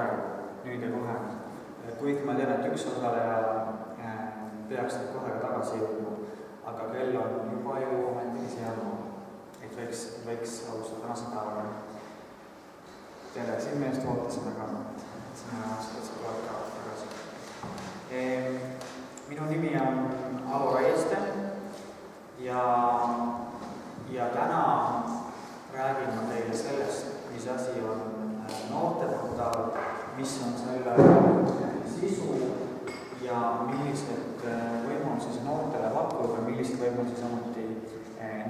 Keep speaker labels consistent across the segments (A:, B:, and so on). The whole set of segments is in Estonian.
A: praegu, nüüd ja kohe. Kuigi ma tean, et üks osaleja peaks nüüd kohe ka tagasi jõudma, aga kell on juba ju ometigi seal, et võiks alustada tänase päevaga. Tere, siin me just ootasime ka, et sina aastad sa tuleb ka tagasi. Minu nimi on Alo Raieste ja täna räägin ma teile sellest, mis asi on noorteportaal, mis on selle sisu ja millised võimalusi see noortele pakub ja millised võimalusi samuti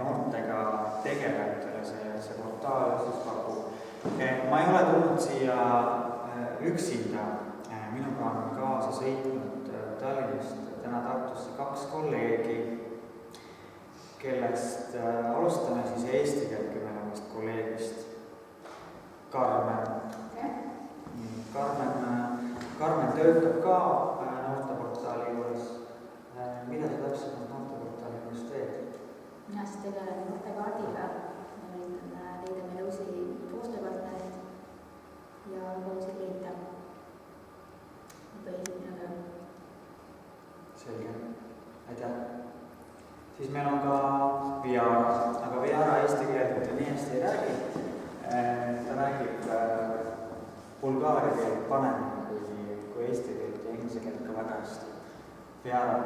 A: noortega tegelejatele see portaal siis pakub. Ma ei ole tulnud siia üksinda, minuga on kaasa sõitnud Tallinnast täna Tartusse 2 kolleegi, kellest alustame siis eesti keelt kõnelevast kolleegist. Karmen töötab ka noorteportaali juures. Mida sa täpselt noorteportaali juures teed?
B: Mina siis tegelen noortekaardiga. Ma üritan leida meil uusi koostööpartnereid ja uusi kliente.
A: Selge, aitäh. Siis meil on ka Viara, aga Viara eesti keelt nii hästi ei räägi. Ta räägib bulgaaria keelt paremini kui eesti keelt ja inglise keelt ka väga hästi. Viara,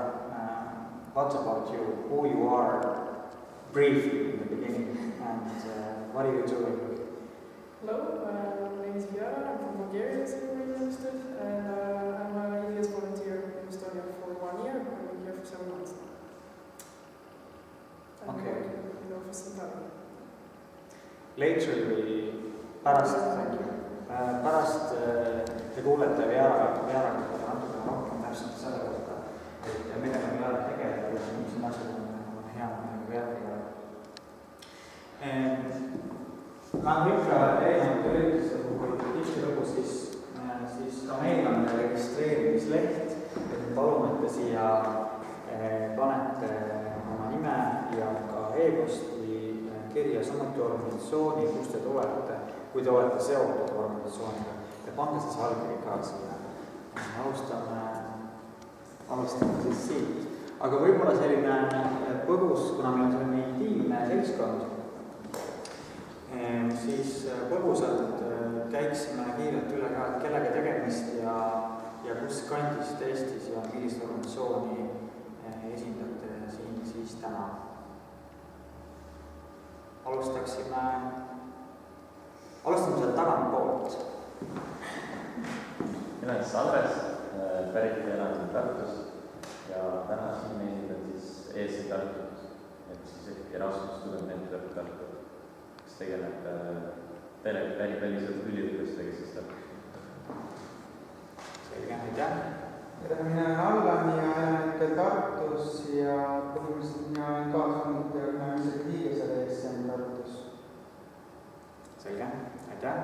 A: what about you? Who you are? Briefly in the beginning and what are you doing?
C: Hello, my name is Viara. I'm from Bulgaria, as everybody understood, and I'm a EVS volunteer in Estonia for 1 year. I've been here for 7 months now.
A: Okay.
C: In the office in Tallinn.
A: Later pärast te kuulete Viaraga natuke rohkem täpselt selle kohta, et millega Viara tegeleb ja mis asjad on hea Viaraga. Nagu ikka erinevate üritustel puhul tihtilugu siis ka meil on registreerimisleht, et me palume, et te siia panete oma nime ja ka e-posti kirja samuti organisatsiooni, kus te olete, kui te olete seotud organisatsiooniga ja pange siis allkiri ka siia. Alustame siis siit. Aga võib-olla selline põgus, kuna meil on selline intiimne seltskond, siis põgusalt käiksime kiirelt üle ka, et kellega tegemist ja kus kandist Eestis ja millist organisatsiooni esindate siin siis täna. Alustame sealt tagantpoolt.
D: Nimelt Salves, pärit elan Tartus ja täna siin esindan siis ESC Tartut, et siis Erasmus Student Network Tartut, kes tegeleb väliselt üliõpilastega siis Tartus.
A: Selge, aitäh.
E: Mina olen Allan ja elan ikka Tartus ja põhimõtteliselt mina olen ka saanud organisatsiooni liige selle ESC Tartus.
A: Selge, aitäh.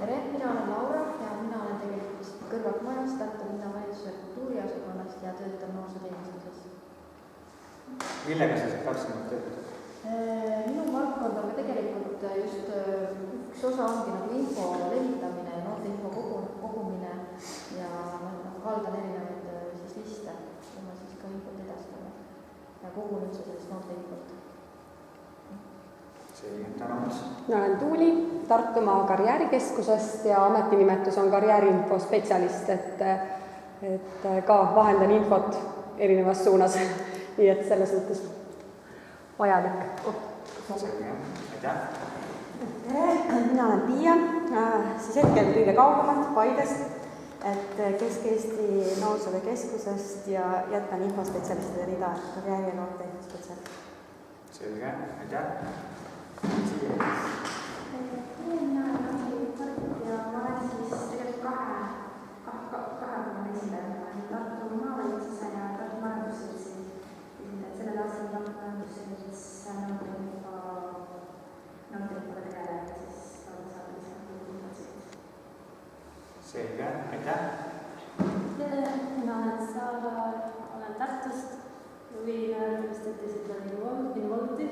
B: Tere, mina olen Laura ja mina olen tegelikult kõrvalt majast Tartu linnavalitsuse kultuuriosakonnast ja töötan noorsooteenistuses.
A: Millega sa täpsemalt töötad?
B: Minu valdkond on tegelikult just üks osa ongi nagu info levitamine ja noorte info kogumine ja haldan erinevaid siis liste, kui ma siis ka infot edastame ja kogun üldse sellest noorte infot.
F: Mina olen Tuuli Tartumaa karjäärikeskusest ja ametinimetus on karjääriinfo spetsialist, et ka vahendan infot erinevas suunas, nii et selles mõttes vajalik.
A: Aitäh.
G: Mina olen Piia, siis hetkel kõige kaugemalt Paidest, et Kesk-Eesti Noorsootöö Keskusest ja jätkan infospetsialistide rida, karjääri ja noorte infospetsialist.
A: Selge, aitäh.
H: Mina olen Anni Kart ja ma olen siis tegelikult kahe esindaja. Tartu Maavalitsusse ja Tartu Majandusseltsi esindajad. Sellel aastal Tartu Majandusselts noorteinfoga tegeleb ja siis saab lisaks infotseid.
A: Selge, aitäh.
H: Mina olen Saara, olen Tartust. Mina esindan Involti.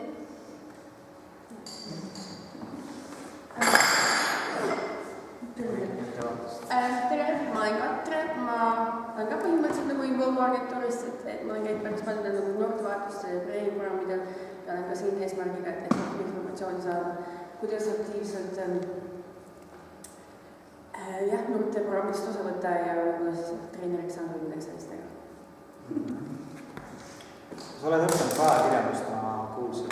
I: motivatsiooni saada, kuidas aktiivselt noorteprogrammist osa võtta ja võib-olla siis treeneriks saada või midagi sellist teha.
A: Sa oled õppinud ka ajakirjandust, ma kuulsin.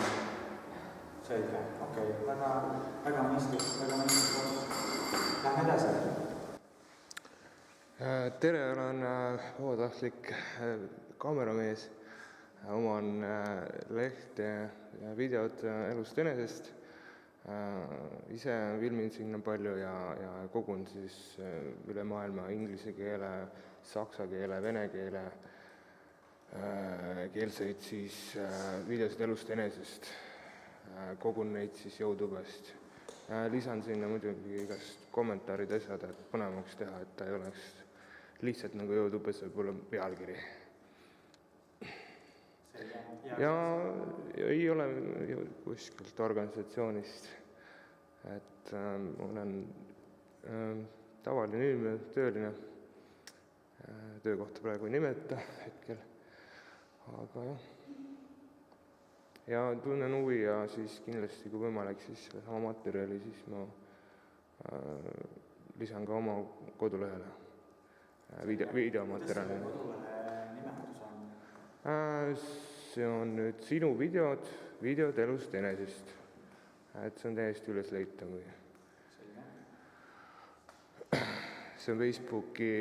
A: Selge, okei, väga mõistlik. Lähme edasi.
J: Tere, olen vabatahtlik kaameramees. Oman lehte ja videot elust enesest. Ise filmin sinna palju ja kogun siis üle maailma inglise keele, saksa keele, vene keele keelseid siis videosid elust enesest. Kogun neid siis YouTubest. Lisan sinna muidugi igast kommentaarid asjad, et põnevaks teha, et ta ei oleks lihtsalt nagu YouTubes võib-olla pealkiri. Ja ei ole kuskilt organisatsioonist, et olen tavaline inimene, tööline, töökohta praegu ei nimeta hetkel, aga jah. Ja tunnen huvi ja siis kindlasti, kui võimalik, siis sama materjali, siis ma lisan ka oma kodulehele videomaterjali.
A: Kuidas selle kodulehe nimetus on?
J: See on nüüd sinu videod elust enesest. Et see on täiesti ülesleitav. See on Facebooki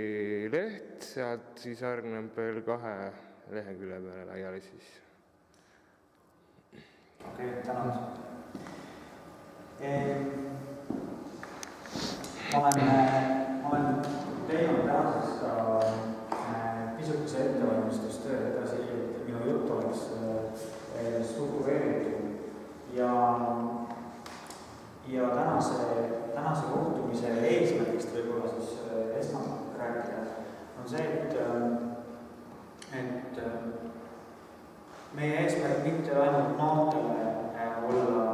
J: leht, sealt siis hargneb veel 2 lehekülje peale laiali siis.
A: Okei, tänud. Ma olen teinud tänaseks ka pisukese ettevalmistustöö edasi, et minu jutt oleks struktureeritud ja tänase kohtumise eesmärgist võib-olla siis esmalt rääkida on see, et meie eesmärk mitte ainult noortele olla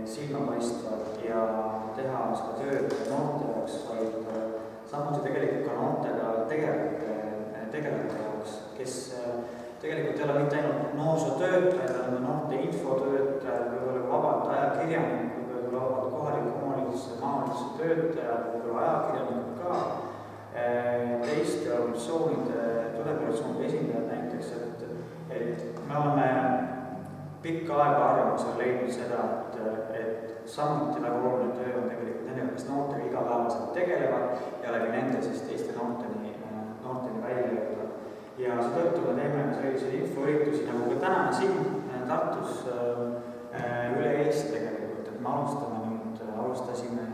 A: silmapaistvad ja teha seda tööd noorte jaoks, vaid samuti tegelikult ka noortega tegelejate jaoks, kes tegelikult ei ole mitte ainult noorsootöötajad, aga noorte infotöötajad, võib-olla vabalt ajakirjanikud, võib-olla vabalt kohaliku omavalitsuse töötajad, võib-olla ajakirjanikud ka, teiste organisatsioonide, tulemusorganisatsioonide esindajad näiteks, et me oleme pikka aega arvamusel leidnud seda, et samuti väga oluline töö on tegelikult nendega, kes noortega igapäevaselt tegelevad ja läbi nende siis teiste noorteni välja jõuda. Ja seetõttu me teeme selliseid infoüritusi nagu ka täna siin Tartus üle Eesti tegelikult, et me alustasime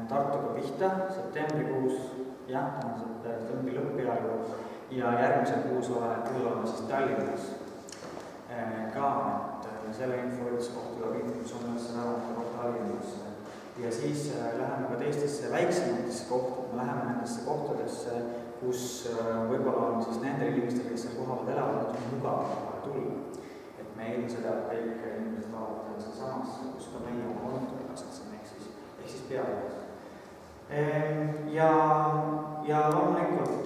A: Tartuga pihta septembrikuus, jah, septembri lõpppeaaegu ja järgmisel kuus oleme siis Tallinnas ka, et selle infoürituse kohta infosummasse Tallinnasse. Ja siis läheme ka teistesse väiksematesse kohtadesse, me läheme nendesse kohtadesse, kus võib-olla on siis nendel inimestel, kes seal kohapeal elavad, on mugav tulla. Et me eelme seda, et kõik inimesed tahavad seal samasse, kus ka meie oma kontori kastasime, ehk siis peale. Ja loomulikult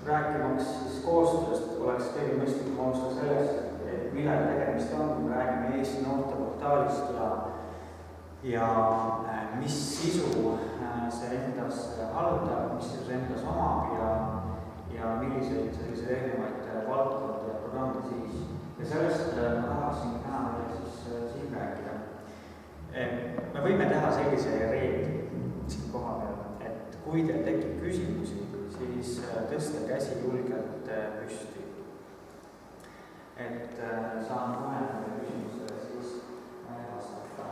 A: rääkimaks siis koostööst oleks kõige mõistlikum alustada sellest, et millega tegemist on, kui me räägime Eesti noorteportaalist ja mis sisu see endas haldab, mis sisu endas omab ja milliseid selliseid erinevaid valdkondi ja programme siis. Ja sellest ma tahaksin täna meile siis siin rääkida. Me võime teha sellise reegli siin koha peal, et kui teil tekib küsimusi, siis tõsta käsi julgelt püsti. Et saan kohe küsimusele siis vastata.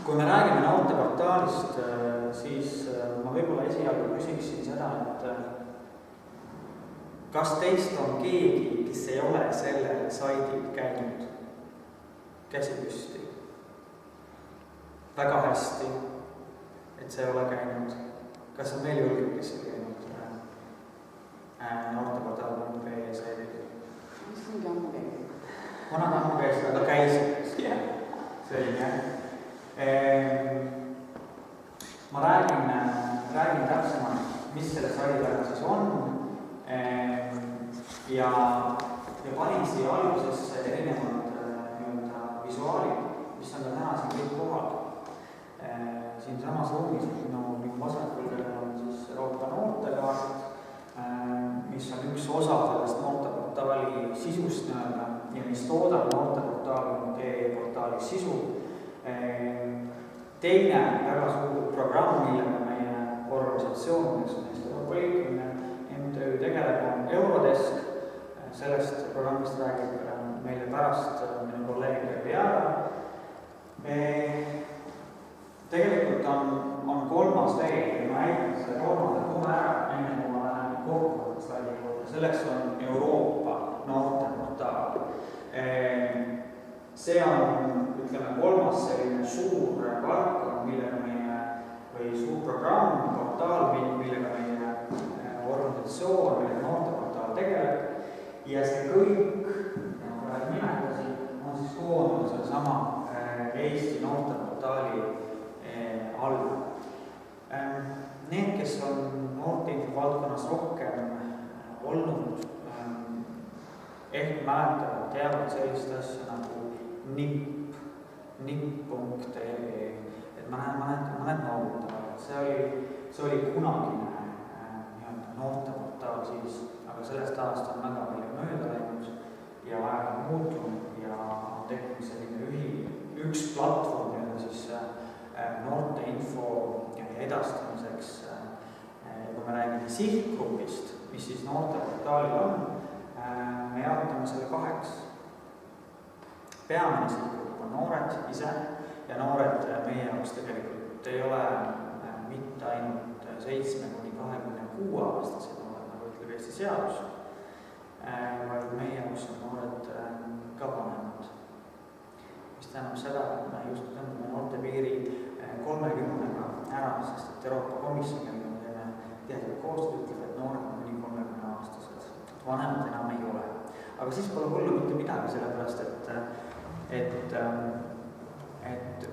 A: Kui me räägime noorteportaalist, siis ma võib-olla esialgu küsiksin seda, et kas teist on keegi, kes ei ole sellel saidil käinud? Käsi püsti. Väga hästi, et see ei ole käinud. Kas on veel julgem, kes ei käinud noorteportaal.ee saidil?
I: Mis mingi ammu käinud?
A: Vanad ammu käisid, aga käisid. Selline. Ma räägin täpsemalt, mis selle saidi taga siis on ja ja panin siia algusesse erinevad nii-öelda visuaalid, mis on ka täna siin kõik kohal. Siinsamas ruumis minu vasakul on siis Euroopa noortekaart, mis on üks osa sellest noorteportaali sisust nii-öelda ja mis toodab noorteportaali sisu. Teine väga suur programm, millega meie organisatsioon, Eesti Euroopa liikumine, MTÜ tegeleb, on Eurodesk. Sellest programmist räägib meile pärast minu kolleeg Jara. Tegelikult on kolmas veel ja ma näitan selle kolmanda kohe ära, enne kui ma lähen kokkuvõttes välja juurde. Selleks on Euroopa noorteportaal. See on, ütleme, kolmas selline suur valdkond, millega meie, või suur programm, portaal, millega meie organisatsioon, millega noorteportaal tegeleb. Ja see kõik, nagu praegu nimetasin, on siis koondunud sellesama Eesti noorteportaali alla. Need, kes on noorteinfo valdkonnas rohkem olnud, ehk mäletavad, teavad sellist asja nagu NIP.ee, et mõned noorutavad, see oli kunagine noorteportaal siis, aga sellest ajast on väga palju mööda läinud ja aeg on muutunud ja on tekkinud selline üks platvorm siis noorteinfo edastamiseks. Kui me räägime sihtgrupist, mis siis noorteportaalil on, me jaotame selle kaheks. Peamine sihtgrupp on noored ise ja noored meie jaoks tegelikult ei ole mitte ainult 7–26 aastased noored, nagu ütleb Eesti seadus, vaid meie jaoks on noored ka vanemad. Mis tähendab seda, et me just tõmbame noorte piiri 30-ga ära, sest et Euroopa Komisjon teadlik koostöö ütleb, et noored on kuni 30-aastased, vanemad enam ei ole. Aga siis pole hullu mitte midagi, sellepärast, et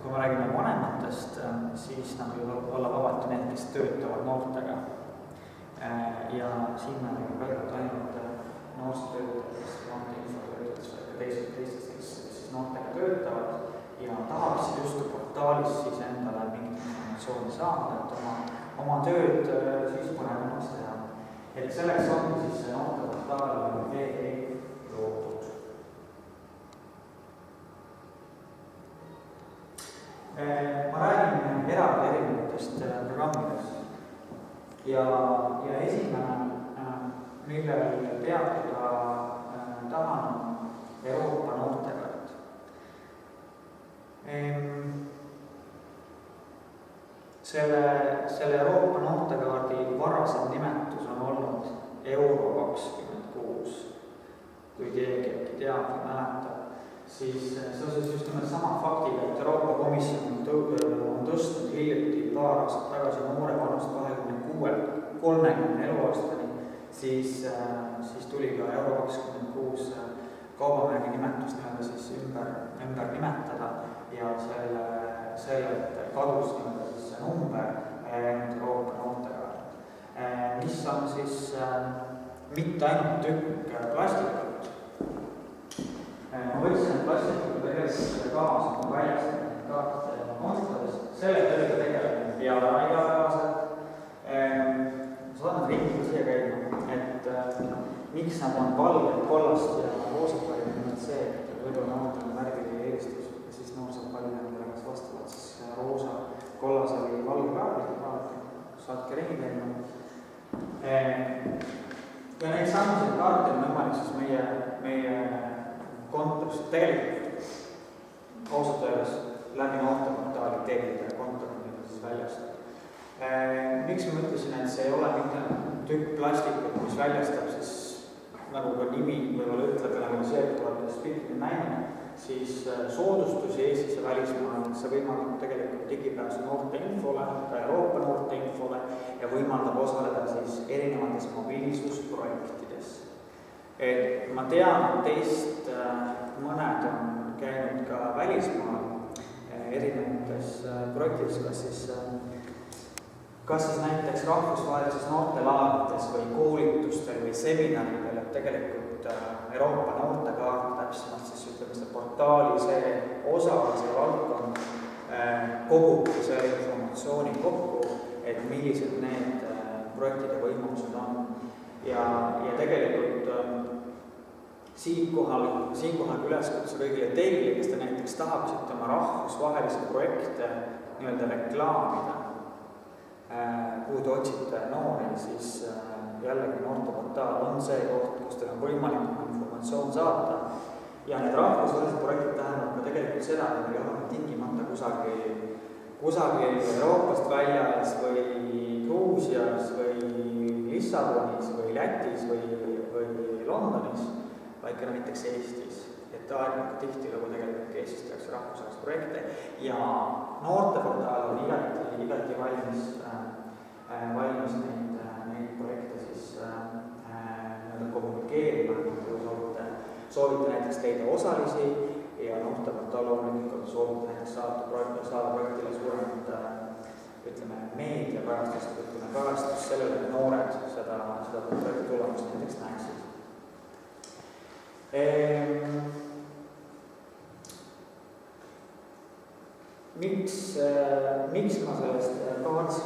A: kui me räägime vanematest, siis nad võivad olla vabalt need, kes töötavad noortega. Ja siin me räägime kõigepealt ainult noorsootöötajatest, noorteinfotöötajatest ja teistest, kes noortega töötavad ja tahaksid just portaalis siis endale mingit informatsiooni saada, et oma tööd siis põnevamaks teha. Et selleks ongi siis see noorteportaal loodud. Ma räägin eraldi erinevatest programmidest ja esimene, millel peatuda tahan, on Euroopa noortekaart. Selle Euroopa noortekaardi varasem nimetus on olnud Euro 26, kui keegi teab ja mäletab. Siis seoses just nimelt sama faktiga, et Euroopa Komisjon on tõstnud hiljuti paar aastat tagasi noore vanust 26–30 eluaastani, siis tuli ka Euro 26 kaubamärgi nimetus nii-öelda siis ümber nimetada ja sellelt kadus nii-öelda siis see number Euroopa noortekaart, mis on siis mitte ainult tükk plastikut. Ma võtsin plastikut tegelikult kaasa, kui väljastan kaarte kontoris. Selle tööga tegeleme peale igapäevaselt. Saan ringi siia käima, et miks nad on valged, kollast ja roosad palju, see, et võib-olla noortele märgile eelistus, ja siis noor saab palju nendele kas vastavalt siis roosa, kollas või valge kaardi, saadke ringi käima. Ja neid samuseid kaarte on võimalik siis meie kontoris, tegelikult ausalt öeldes läbi noorteportaali tellida kontorit siis väljastada. Miks ma ütlesin, et see ei ole mitte tükk plastikut, mis väljastab siis, nagu ka nimi võib-olla ütleb, nagu see, et olete pilti näinud, siis soodustusi Eestis ja välismaal, see võimaldab tegelikult digipääsu noorteinfole, ka Euroopa noorteinfole ja võimaldab osaleda siis erinevates mobiilsusprojektides. Ma tean, et teist mõned on käinud ka välismaal erinevates projektides, kas siis näiteks rahvusvahelises noortelaagrites või koolitustel või seminaridel, et tegelikult tegelikult Euroopa noortekaart, täpsemalt siis ütleme seda portaali see osa, see valdkond kogubki selle informatsiooni kokku, et millised need projektide võimalused on. Ja tegelikult siinkohal üleskutse kõigile teile, kes te näiteks tahaksite oma rahvusvahelisi projekte nii-öelda reklaamida, kuhu te otsite noori, siis jällegi noorteportaal on see koht, kus teil on võimalik informatsioon saata. Ja need rahvusvahelised projektid tähendab ka tegelikult seda, et meil ei ole tingimata kusagil Euroopast väljas või Gruusias või Lissabonis või Lätis või Londonis, vaid ka näiteks Eestis. Et aeg-ajalt tihtilugu tegelikult Eestis tehakse rahvusvahelisi projekte ja noorteportaal on igati valmis neid projekte siis kommunikeerima, kui soovite näiteks leida osalisi ja noorteportaal loomulikult soovite näiteks saada projektile suuremat meediakajastust, kajastust sellele, et noored seda projekti tulemust näiteks näeksid. Miks ma sellest kaardist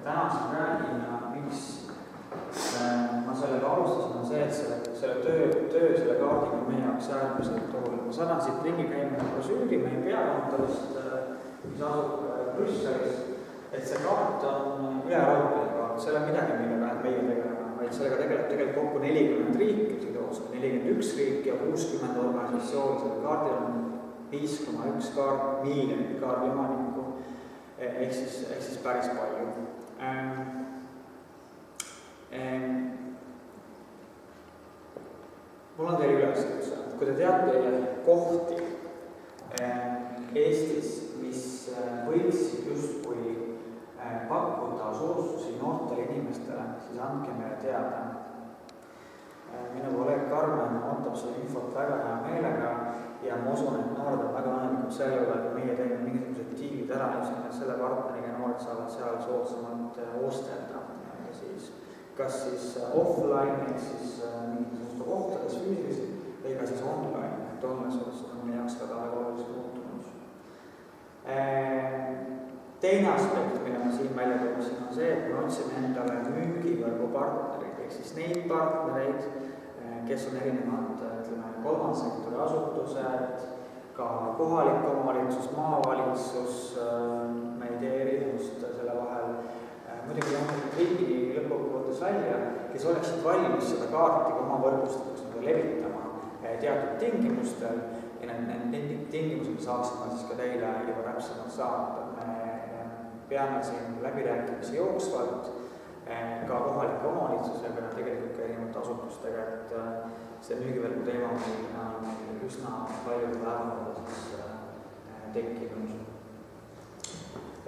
A: täna siin räägin ja miks ma sellega alustasin, on see, et selle töö selle kaardiga on meie jaoks äärmiselt oluline. Ma saadan siit ringi käima brosüüri meie peakontorist, mis asub Brüsselis, et see kaart on üle-euroopaline kaart, see ei ole midagi, millega meie tegeleme, vaid sellega tegeleb tegelikult kokku 40 riiki, 41 riiki ja 60 organisatsiooni. Selle kaardil on 5,1 miljonit kaardiomanikku, ehk siis päris palju. Mul on teile üleskutse, kui te teate kohti Eestis, mis võiksid justkui pakkuda soodustusi noortele inimestele, siis andke meile teada. Minu kolleeg Karmen ootab seda infot väga hea meelega ja ma usun, et noored on väga õnnelikud selle üle, et meie teeme mingisugused diilid ära, just nimelt selle partneriga noored saavad seal soodsamalt ostelda. Kas siis offline, ehk siis mingisuguste kohtades füüsiliselt või ka siis online, et online-soodustus on meie jaoks väga oluliselt muutunud. Teine aspekt, mille ma siin välja tooksin, on see, et me otsime endale müügivõrgu partnerid, ehk siis neid partnereid, kes on erinevad, kolmanda sektori asutused, ka kohalik omavalitsus, maavalitsus, me ei tee erinevust selle vahel, muidugi on riigi lõppkokkuvõttes välja, kes oleksid valmis seda kaarti oma võrgustikuks levitama teatud tingimustel ja need tingimused saaksime siis ka teile juba täpsemalt saada. Me peame siin läbirääkimisi jooksvalt ka kohalike omavalitsusega ja tegelikult ka erinevate asutustega, et see müügivõrgu teema on meil üsna paljude päevadega tekkinud.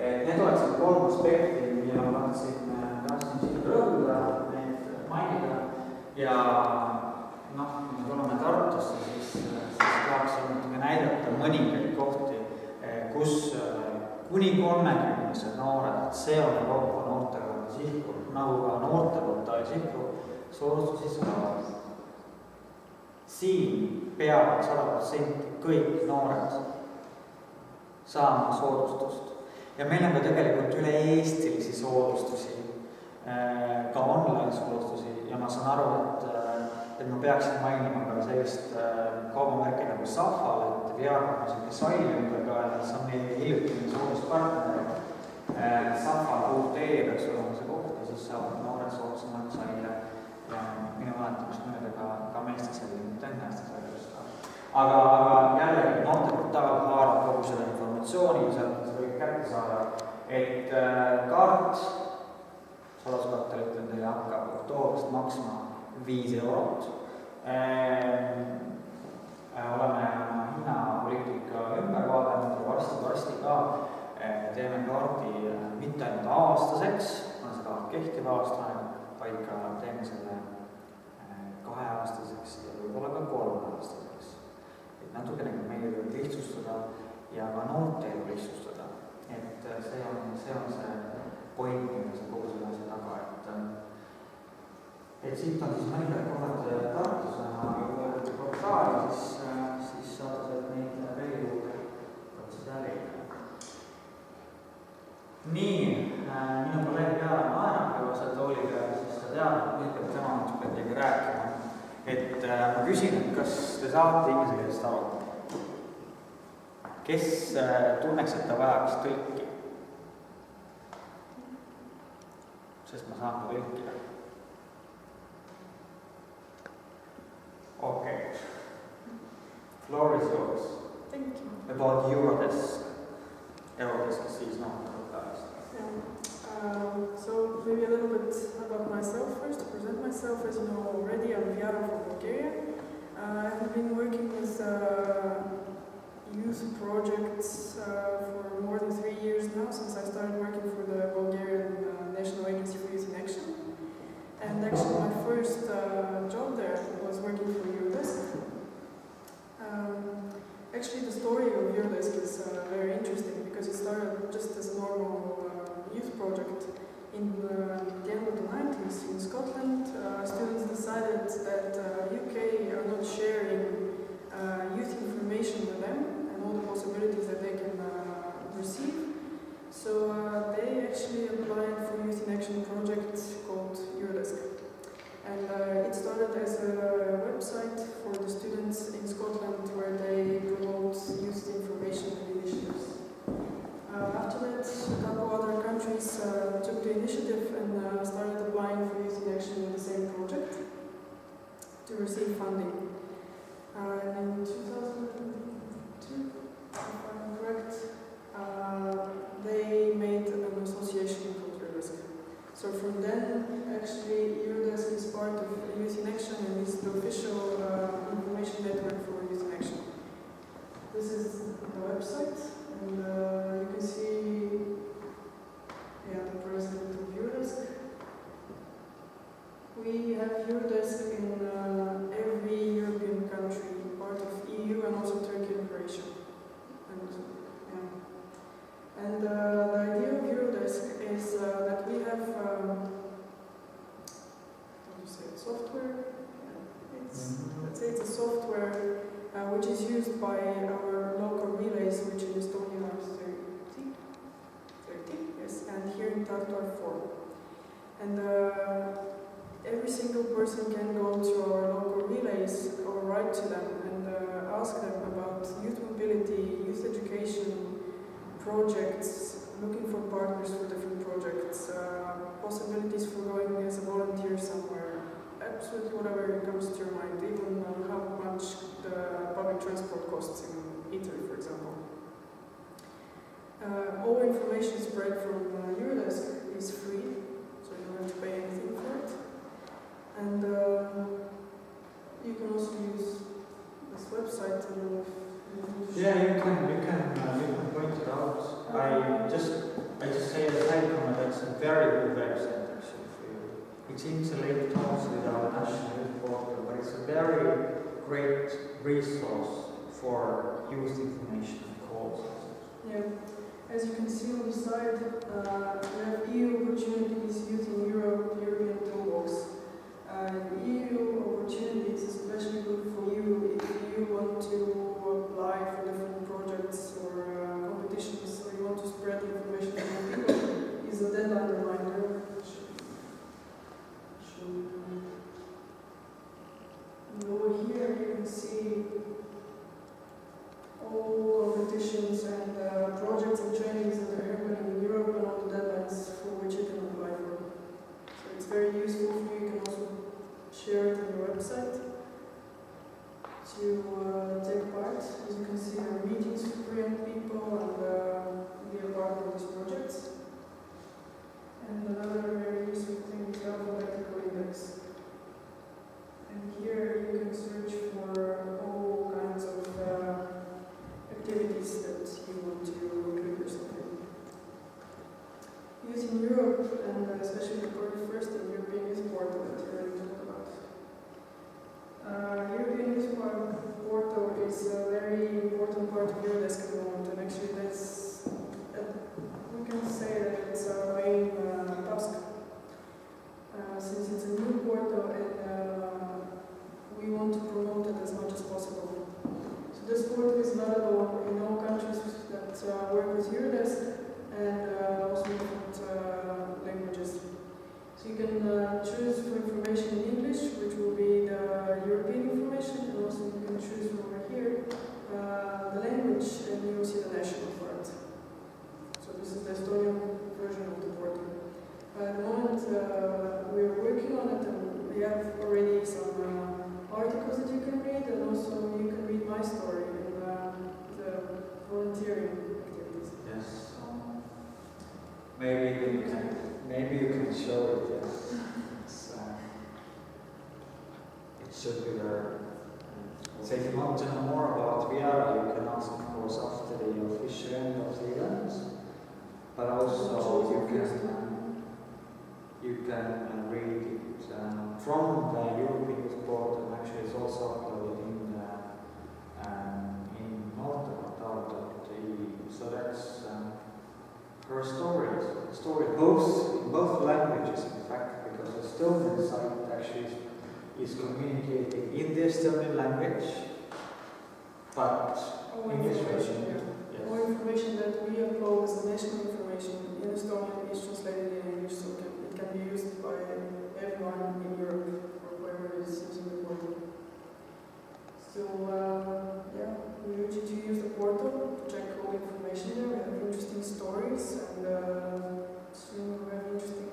A: Need oleksid kolm aspekti, mida ma tahtsin siin rõhuda, need mainida ja kui me tuleme Tartusse, siis tahaksin näidata mõningaid kohti, kus kuni 30 noored, see on Euroopa noortekonna sihtgrupp, nagu ka noorteportaali sihtgrupp soodustusi saavad. Siin peavad 100% kõik noored saama soodustust. Ja meil on ka tegelikult üle eestilisi soodustusi, ka online soodustusi ja ma saan aru, et ma peaksin mainima ka sellist kaubamärki nagu Safal, et vearkonnased disaini ümberga, et see on meie hiljutine sooduspartner. Safal.ee peaks olema see koht ja siis saavad noored soodsamalt saile ja minu mäletamist mööda ka meestesel, mitte ennästes välja. Aga jällegi noorteportaal haarab kogu seda informatsiooni ja sealt seda võib kätte saada, et kaart salaskaartel ütlen teile hakkab oktoobrist maksma 5 eurot. Oleme oma hinnapoliitika ümber vaadanud ja varsti ka teeme kaardi mitte ainult aastaseks, kuna see kaart kehtiv aastane, vaid ka teeme selle 2-aastaseks ja võib-olla ka 3-aastaseks. Et natukene meie võib lihtsustada ja ka noortelu lihtsustada. Et see on see point, mida see kogu selle asja taga, et siit on siis mõningad kohad Tartus portaali, siis saate sealt neid veel juurde seda leida. Nii, minu kolleeg Jaan naerab juba seal tooli peal, siis ta teab, et nüüd peab tema natuke midagi rääkima. Et ma küsin, et kas te saate inglise keelest aru? Kes tunneks, et ta vajaks tõlki? Sest ma saan ka tõlkida. Okay. Floor is yours.
C: Thank you.
A: About Eurodesk. Eurodesk is siis
C: So maybe a little bit about myself first, to present myself. As you know already, I'm Viara from Bulgaria. I've been working with youth projects for more than 3 years now, since I started working for the Bulgarian National Agency for Youth in Action. And actually my first job there was working for Eurodesk. Actually the story of Eurodesk is very interesting because it started just as a normal youth project. In the end of the 90s in Scotland, students decided that UK are not sharing youth information with them and all the possibilities that they can receive. So they actually applied for Youth in Action project called Eurodesk. And it started as a website for the students in Scotland where they promote youth information and initiatives. After that, a couple other countries took the initiative and started applying for Youth in Action with the same project to receive funding. And in 2002, if I'm correct, they made an association called Eurodesk. So from then, actually, Eurodesk is part of Youth in Action and is the official information network for Youth in Action. This is the website, and you can see the president of Eurodesk. We have Eurodesk in every European country, part of EU and also Turkey and Croatia. And the idea of Eurodesk is that we have software. Let's say it's a software which is used by our local relays, which in Estonia are 30, yes, and here in Tartu are 4. And every single person can go to our local relays or write to them and ask them about youth mobility, youth education, projects, looking for partners for different projects, possibilities for going as a volunteer somewhere, absolutely whatever comes to your mind, even how much the public transport costs in Italy, for example. All information spread from Eurodesk is free, so you don't have to pay anything for it. And you can also use this website and
A: yeah, you can point it out. I just say as a side comment, that's a very good website actually for you. It's interlinked also with our national youth portal, but it's a very great resource for youth information and calls.
C: Yeah, as you can see on the side, we have EU opportunities, Youth in Europe, European Toolbox. EU opportunities is especially good for you if you want to apply for different projects or competitions, or you want to spread information to more people. Is a deadline reminder. And over here you can see all competitions and projects and trainings that are happening in Europe and all the deadlines for which you can apply for. So it's very useful for you. You can also share it on your website to take part. As you can see, there are meetings for young people and be a part of these projects. And another very useful thing is the alphabetical index. And here you can search for all kinds of activities that you want to include yourself in. Youth in Europe, and especially the first European Youth Portal that you already talked about. European Youth Portal is a very important part of Eurodesk at the moment, and actually that's, we can say that it's our main task. Since it's a new portal Portuguese is not available in all countries that work with Eurodesk, and also in different languages. So you can choose for information in English, which will be the European information, and also you can choose from over here the language, and you will see the national part. So this is the Estonian version of the portal. At the moment, we are working on it, and we have already some articles that you can read, and also you can read my story in the volunteering activities.
A: Yes. Maybe you can show it. Yes. It should be there. So if you want to know more about Viara, you can ask, of course, after the official end of the event. But also you can read it from the European report, and actually it's also uploaded in norteportal.eu. So that's her story both languages, in fact, because the Estonian site actually is communicating in the Estonian language, but English version. Yes.
C: All information that we upload as national information in Estonian is translated in English, so it can be used by everyone in Europe or whoever is using the portal. So we urge you to use the portal to check all the information there. We have interesting stories, and soon we have interesting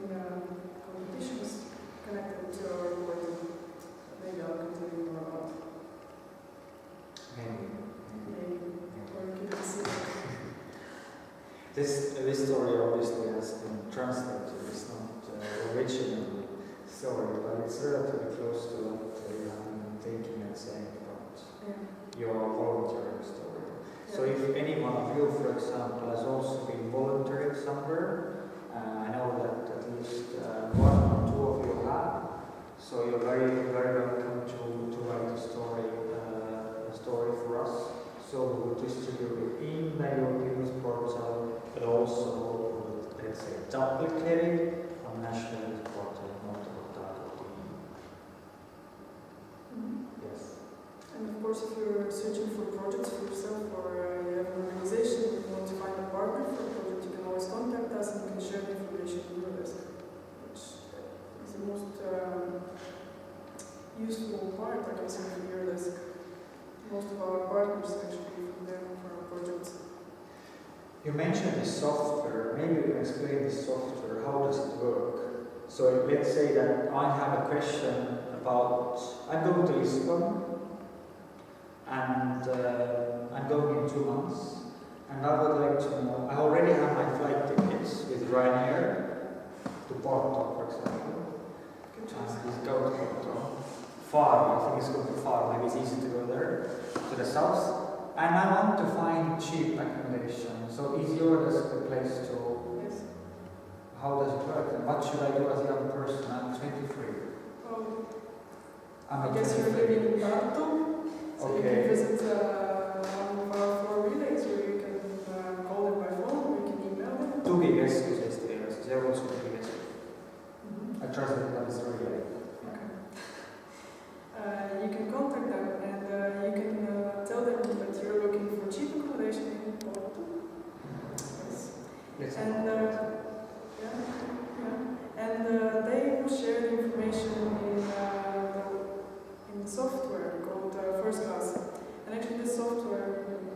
C: competitions connected to our portal. Maybe I'll tell you more about.
A: Maybe.
C: Or you can see.
A: This story obviously has been translated. It's not original story, but it's relatively close to what you have been thinking and saying about your volunteering story. So if any one of you, for example, has also been volunteering somewhere, I know that at least one or two of you have, so you're very, very welcome to write a story for us. So we will distribute it in the European portal, but also, let's say, duplicated on national youth portal, norteportal.eu. Yes.
C: And of course, if you're searching for projects for yourself, or you have an organization and you want to find a partner for a project, you can always contact us and we can share the information in Eurodesk, which is the most useful part, I can say, of Eurodesk. Most of our partners actually from there for our projects.
A: You mentioned the software. Maybe you can explain the software. How does it work? So let's say that I have a question about, I'm going to Lisbon, and I'm going in 2 months, and I would like to know, I already have my flight tickets with Ryanair to Porto, for example. He's going to Porto. Far, I think it's going to far, maybe it's easy to go there, to the south. And I want to find cheap accommodation. So is Eurodesk the place to...
C: Yes.
A: How does it work? And what should I do as a young person? I'm 23.
C: I guess you're living in Tartu, so you can visit one of our 4 relays, or you can call them by phone, or you can email them.
A: Tugikeskuses teevad, see also tugikeskus. I trust that that is relay.
C: You can contact them, and you can tell them that you're looking for cheap accommodation in Porto. Yes. And they will share the information in the software called First Class. And actually, this software,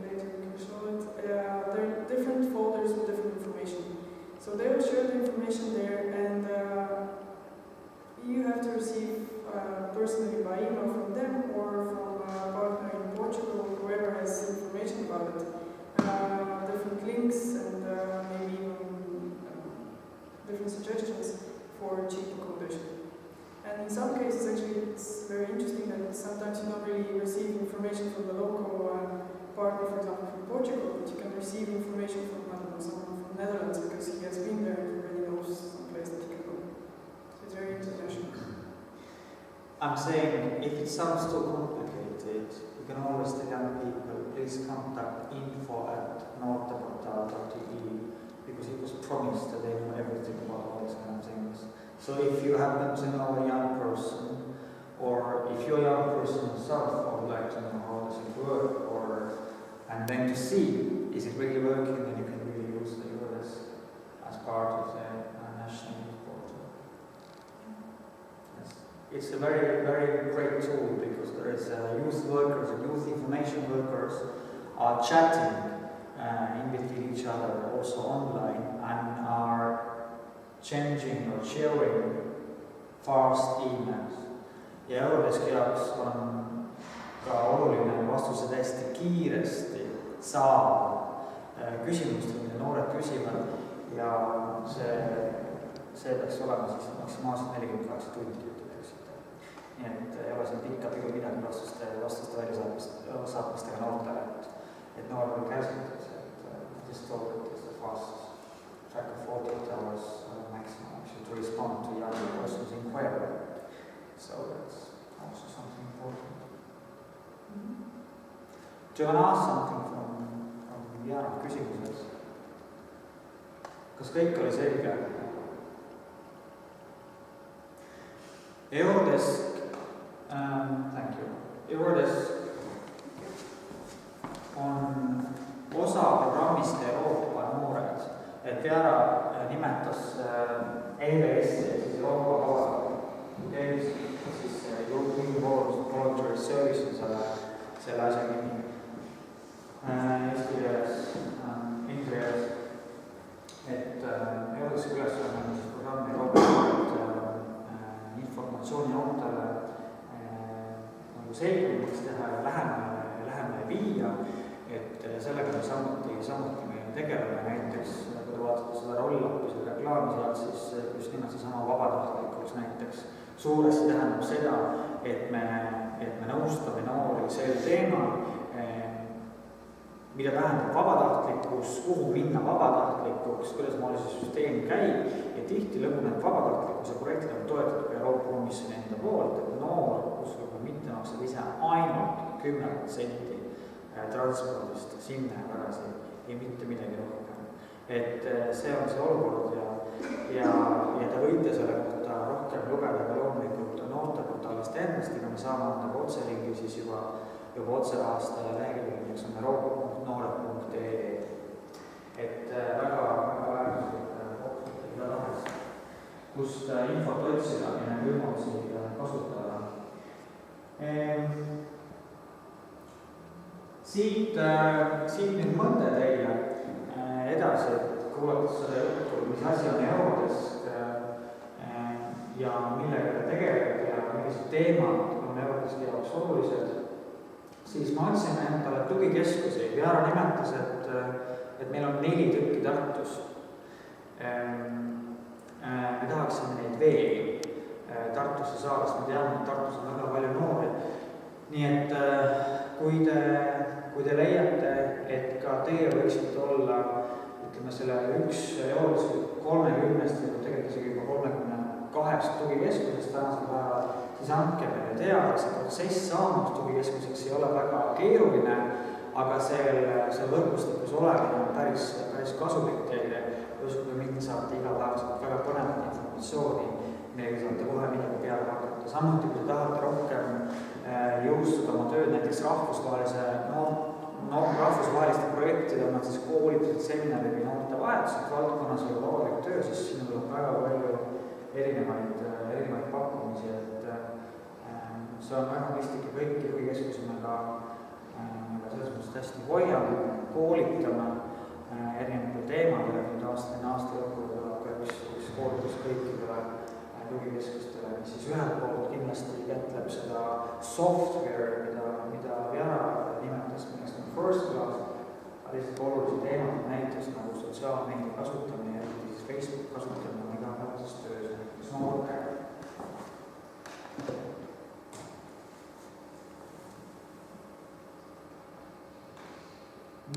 C: later we can show it, there are different folders with different information. So they will share the information there, and you have to receive personally by email from them or from a partner in Portugal, whoever has information about it. Different links and maybe even different suggestions for cheap accommodation. And in some cases, actually, it's very interesting that sometimes you don't really receive information from the local partner, for example, from Portugal, but you can receive information from, I don't know, someone from the Netherlands because he has been there and already knows some place that you can go. So it's very international.
A: I'm saying, if it sounds too complicated, you can always tell young people, please contact info@norteportal.eu, because it was promised that they know everything about all these kind of things. So if you happen to know a young person, or if you're a young person yourself and would like to know how does it work, or and then to see, is it really working, then you can really use the Eurodesc as part of the national youth portal. Yes. It's a very, very great tool because there is youth workers and youth information workers are chatting in between each other, also online, and are changing or sharing fast emails. Ja Eurodeski jaoks on ka oluline vastused hästi kiiresti saada küsimustele, mida noored küsivad, ja see peaks olema siis maksimaalselt 48 tundi, ütleksite. Nii et ei ole siin pikka pilu midagi vastuste väljasaatmistega noortele, et noored on kärsitatud, et just told it is the fast track of 48 hours maximum actually to respond to young person's inquiry. So that's also something important. Do you want to ask something from Jana küsimuses? Kas kõik oli selge? Eurodesk, thank you. Eurodesk on osa programmist Euroopa noored, et Jana nimetas EVS, siis Euroopa noored, siis European Voluntary Services selle asja nimi. Eesti keeles, inglise keeles, et Eurodeski ülesanne on programmi Euroopa informatsiooni noortele nagu selgemaks teha ja lähemale viia, et sellega me samuti me tegeleme näiteks, kui te vaatate seda roll-upi, seda reklaami sealt, siis just nimelt seesama vabatahtlikkus näiteks suuresti tähendab seda, et me nõustame noori sel teemal, mida tähendab vabatahtlikkus, kuhu minna vabatahtlikuks, kuidas see süsteem käib, ja tihti lõbu need vabatahtlikkuse projektid on toetatud ka Euroopa Komisjoni enda poolt, et noor, kus mitte maksab ise ainult 10% transpordist sinna ja tagasi ja mitte midagi rohkem. Et see on see olukord ja te võite selle kohta rohkem lugeda ka loomulikult noorteportaalist endast, ega me saame anda ka otselingi siis juba otserahastaja lehekülgedeks on euroopa.noored.ee. Et väga väärtuslik koht igatahes, kust infot otsida ja neid võimalusi kasutada. Siit nüüd mõte teile edasi, et kuulates seda juttu, mis asi on Eurodesk ja millega ta tegeleb ja millised teemad on Eurodeski jaoks olulised, siis ma otsime endale tugikeskusi. Jara nimetas, et meil on 4 tükki Tartus. Me tahaksime neid veel Tartusse saada, sest me teame, et Tartus on väga palju noori. Nii et kui te leiate, et ka teie võiksite olla, ütleme selle üks Eurodeski 30-st või tegelikult isegi juba 32 tugikeskusest tänasel päeval, siis andke meile teada, see protsess saamaks tugikeskuseks ei ole väga keeruline, aga see võrgustikus olemine on päris kasulik teile, kui mitte saate igapäevaselt väga põnevat informatsiooni, millega saate kohe midagi peale hakata. Samuti, kui te tahate rohkem jõustada oma tööd näiteks rahvusvaheliste projektide, on nad siis koolitused, seminarid või noorte vahetused valdkonnas või avalik töö, siis siin on väga palju erinevaid pakkumisi, et see on väga mõistlik ja kõiki tugikeskusi me ka selles mõttes hästi hoiame, koolitame erinevatel teemadele, nüüd aasta lõpul tuleb ka üks koolitus kõikidele tugikeskustele, mis siis ühelt poolt kindlasti kätleb seda software, mida Jara nimetas, millest on first class, aga lihtsalt olulisi teemad näiteks nagu sotsiaalmeedia kasutamine ja siis Facebook kasutamine on igapäevases töös, näiteks noortega.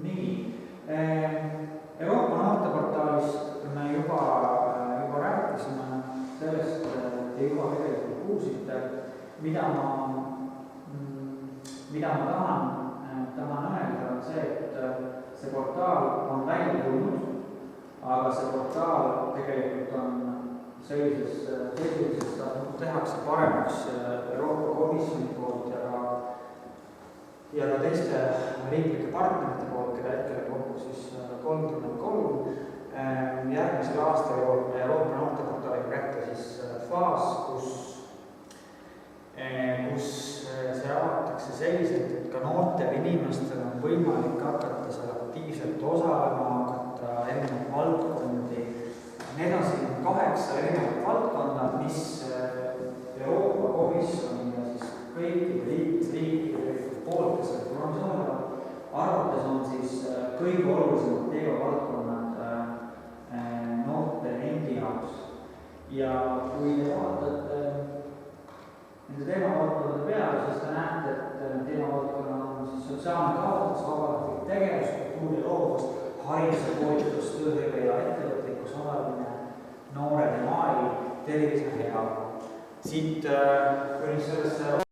A: Nii, Euroopa noorteportaalist me juba rääkisime sellest, te juba tegelikult kuulsite, mida ma tahan öelda, on see, et see portaal on välja tulnud, aga see portaal tegelikult on sellises, tehakse paremaks Euroopa Komisjoni poolt ja ka teiste riiklike partnerite poolt, keda hetkel kokku siis 33. Järgmisel aastal jõuab Euroopa noorteportaaliga kätte siis faas, kus see avatakse selliselt, et ka noortel inimestel on võimalik hakata seal aktiivselt osalema, hakata erinevaid valdkondi. Need on siin 8 erinevat valdkonda, mis Euroopa Komisjoni ja siis kõikide liikmesriikide poolt, kes on programmis olevad, arvates on siis kõige olulisemad teemavaldkonnad noorte endi jaoks. Ja kui te vaatate nende teemavaldkonnade peale, siis te näete, et teemavaldkonnad on siis sotsiaalne kaasatus, vabatahtlik tegevus, kultuuri loovus, haridus ja koolitus, tööhõive ja ettevõtlikkus, osalemine, noored ja maailm, tervis ja heaolu. Siit kuni sellesse